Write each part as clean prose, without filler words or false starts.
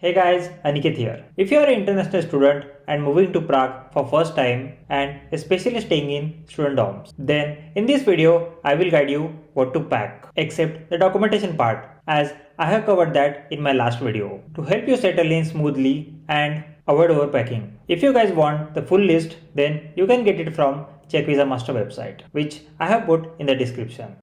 Hey guys, Aniket here. If you are an international student and moving to Prague for first time and especially staying in student dorms, then in this video I will guide you what to pack, except the documentation part, as I have covered that in my last video to help you settle in smoothly and avoid overpacking. If you guys want the full list, then you can get it from Czech Visa Master website, which I have put in the description.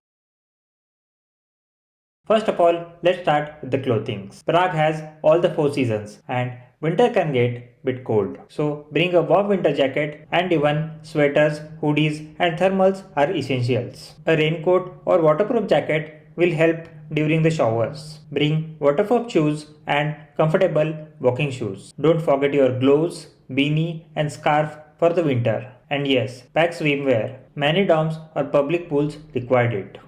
First of all, let's start with the clothing. Prague has all the 4 seasons and winter can get bit cold. So bring a warm winter jacket, and even sweaters, hoodies and thermals are essentials. A raincoat or waterproof jacket will help during the showers. Bring waterproof shoes and comfortable walking shoes. Don't forget your gloves, beanie and scarf for the winter. And yes, pack swimwear. Many dorms or public pools required it.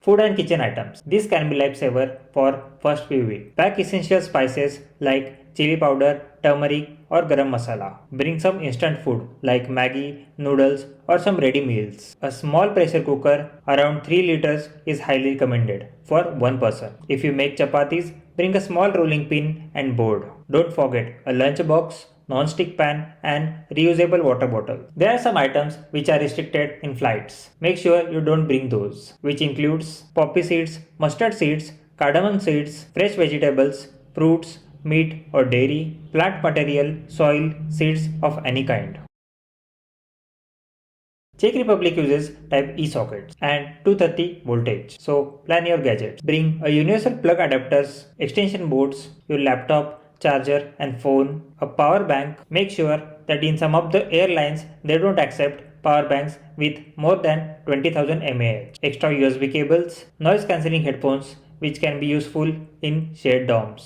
Food and kitchen items. This can be lifesaver for first few weeks. Pack essential spices like chili powder, turmeric or garam masala. Bring some instant food like Maggi, noodles or some ready meals. A small pressure cooker around 3 liters is highly recommended for one person. If you make chapatis, bring a small rolling pin and board. Don't forget a lunch box, non-stick pan and reusable water bottle. There are some items which are restricted in flights. Make sure you don't bring those, which includes poppy seeds, mustard seeds, cardamom seeds, fresh vegetables, fruits, meat or dairy, plant material, soil, seeds of any kind. Czech Republic uses type E sockets and 230 voltage. So plan your gadgets. Bring a universal plug adapters, extension boards, your laptop, charger and phone, a power bank. Make sure that in some of the airlines they don't accept power banks with more than 20,000 mAh. Extra USB cables, noise cancelling headphones which can be useful in shared dorms.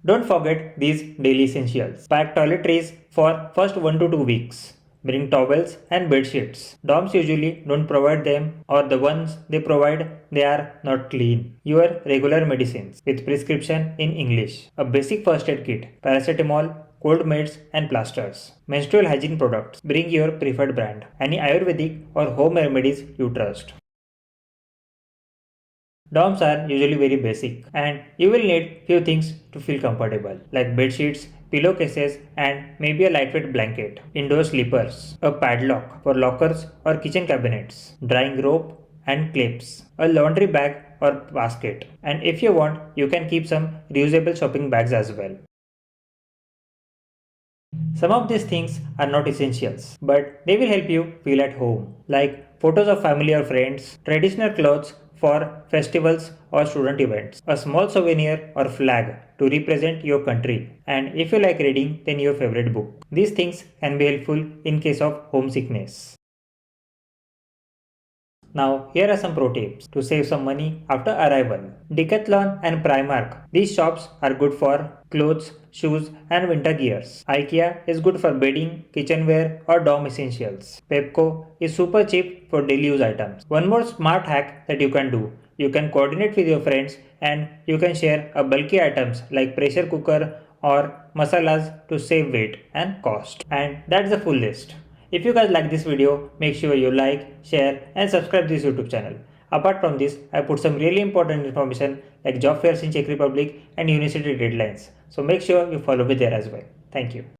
Don't forget these daily essentials. Pack toiletries for first 1 to 2 weeks. Bring towels and bed sheets. Dorms usually don't provide them, or the ones they provide, they are not clean. Your regular medicines with prescription in English. A basic first aid kit, paracetamol, cold meds and plasters. Menstrual hygiene products. Bring your preferred brand. Any Ayurvedic or home remedies you trust. Dorms are usually very basic and you will need few things to feel comfortable like bed sheets, pillowcases and maybe a lightweight blanket, indoor sleepers, a padlock for lockers or kitchen cabinets, drying rope and clips, a laundry bag or basket, and if you want you can keep some reusable shopping bags as well. Some of these things are not essentials, but they will help you feel at home, like photos of family or friends, traditional clothes for festivals or student events, a small souvenir or flag to represent your country, and if you like reading, then your favorite book. These things can be helpful in case of homesickness. Now, here are some pro tips to save some money after arrival. Decathlon and Primark. These shops are good for clothes, shoes and winter gears. IKEA is good for bedding, kitchenware or dorm essentials. Pepco is super cheap for daily use items. One more smart hack that you can do. You can coordinate with your friends and you can share a bulky items like pressure cooker or masalas to save weight and cost. And that's the full list. If you guys like this video, make sure you like, share and subscribe to this YouTube channel. Apart from this, I put some really important information like job fairs in Czech Republic and university deadlines. So make sure you follow me there as well. Thank you.